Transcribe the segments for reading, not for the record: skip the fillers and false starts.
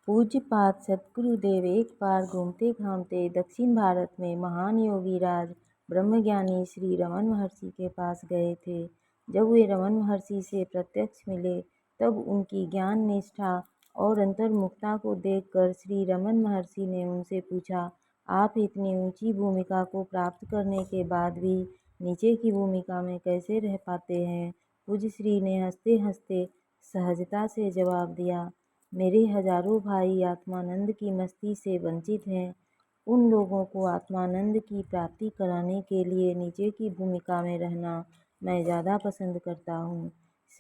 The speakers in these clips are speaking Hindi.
पूज्यपाद सद्गुरुदेव एक बार घूमते घामते दक्षिण भारत में महान योगी राज ब्रह्मज्ञानी श्री रमन महर्षि के पास गए थे। जब वे रमन महर्षि से प्रत्यक्ष मिले तब उनकी ज्ञान निष्ठा और अंतर्मुखता को देखकर श्री रमन महर्षि ने उनसे पूछा, आप इतनी ऊंची भूमिका को प्राप्त करने के बाद भी नीचे की भूमिका में कैसे रह पाते हैं? पूज्य श्री ने हंसते हंसते सहजता से जवाब दिया, मेरे हजारों भाई आत्मानंद की मस्ती से वंचित हैं। उन लोगों को आत्मानंद की प्राप्ति कराने के लिए नीचे की भूमिका में रहना मैं ज़्यादा पसंद करता हूँ।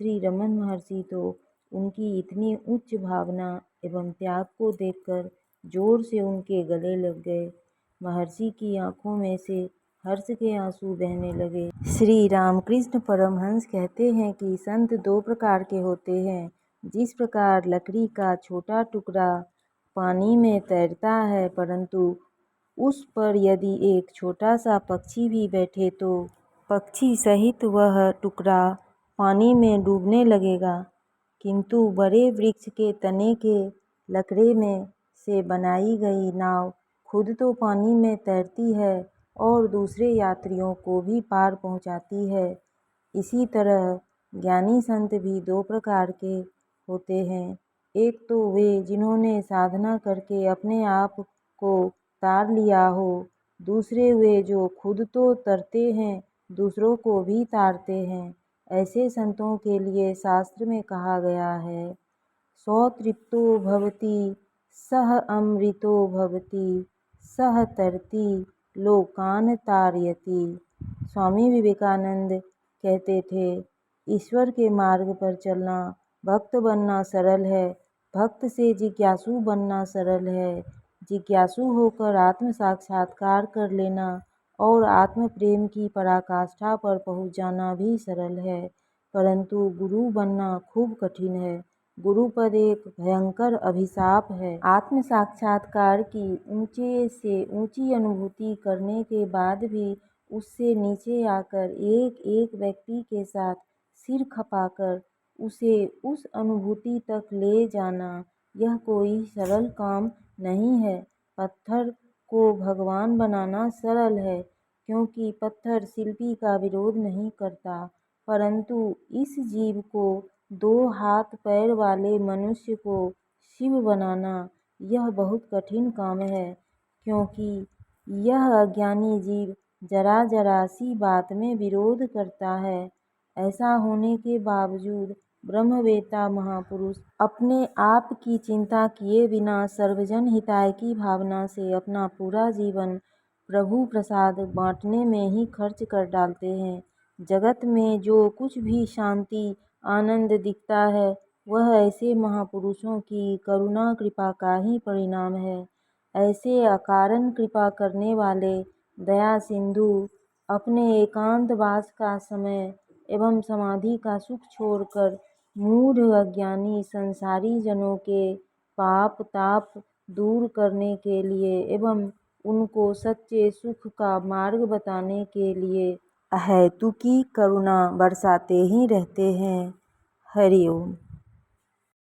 श्री रमन महर्षि तो उनकी इतनी उच्च भावना एवं त्याग को देखकर जोर से उनके गले लग गए। महर्षि की आंखों में से हर्ष के आंसू बहने लगे। श्री रामकृष्ण परमहंस कहते हैं कि संत दो प्रकार के होते हैं। जिस प्रकार लकड़ी का छोटा टुकड़ा पानी में तैरता है, परंतु उस पर यदि एक छोटा सा पक्षी भी बैठे तो पक्षी सहित वह टुकड़ा पानी में डूबने लगेगा, किंतु बड़े वृक्ष के तने के लकड़े में से बनाई गई नाव खुद तो पानी में तैरती है और दूसरे यात्रियों को भी पार पहुंचाती है। इसी तरह ज्ञानी संत भी दो प्रकार के होते हैं। एक तो वे जिन्होंने साधना करके अपने आप को तार लिया हो, दूसरे वे जो खुद तो तरते हैं दूसरों को भी तारते हैं। ऐसे संतों के लिए शास्त्र में कहा गया है, सौ तृप्तो भवति सह अमृतो भवति सह तरति लोकान तारयति। स्वामी विवेकानंद कहते थे, ईश्वर के मार्ग पर चलना भक्त बनना सरल है, भक्त से जिज्ञासु बनना सरल है, जिज्ञासु होकर आत्म साक्षात्कार कर लेना और आत्म प्रेम की पराकाष्ठा पर पहुंच जाना भी सरल है, परंतु गुरु बनना खूब कठिन है। गुरु पद एक भयंकर अभिशाप है। आत्म साक्षात्कार की ऊंचे से ऊंची अनुभूति करने के बाद भी उससे नीचे आकर एक एक व्यक्ति के साथ सिर खपाकर उसे उस अनुभूति तक ले जाना, यह कोई सरल काम नहीं है। पत्थर को भगवान बनाना सरल है, क्योंकि पत्थर शिल्पी का विरोध नहीं करता, परंतु इस जीव को दो हाथ पैर वाले मनुष्य को शिव बनाना यह बहुत कठिन काम है, क्योंकि यह अज्ञानी जीव जरा जरा सी बात में विरोध करता है। ऐसा होने के बावजूद ब्रह्मवेत्ता महापुरुष अपने आप की चिंता किए बिना सर्वजन हिताय की भावना से अपना पूरा जीवन प्रभु प्रसाद बांटने में ही खर्च कर डालते हैं। जगत में जो कुछ भी शांति आनंद दिखता है वह ऐसे महापुरुषों की करुणा कृपा का ही परिणाम है। ऐसे अकारण कृपा करने वाले दया सिंधु अपने एकांत वास का समय एवं समाधि का सुख छोड़कर मूढ़ अज्ञानी संसारी जनों के पाप ताप दूर करने के लिए एवं उनको सच्चे सुख का मार्ग बताने के लिए अहेतुकी करुणा बरसाते ही रहते हैं। हरि ओम।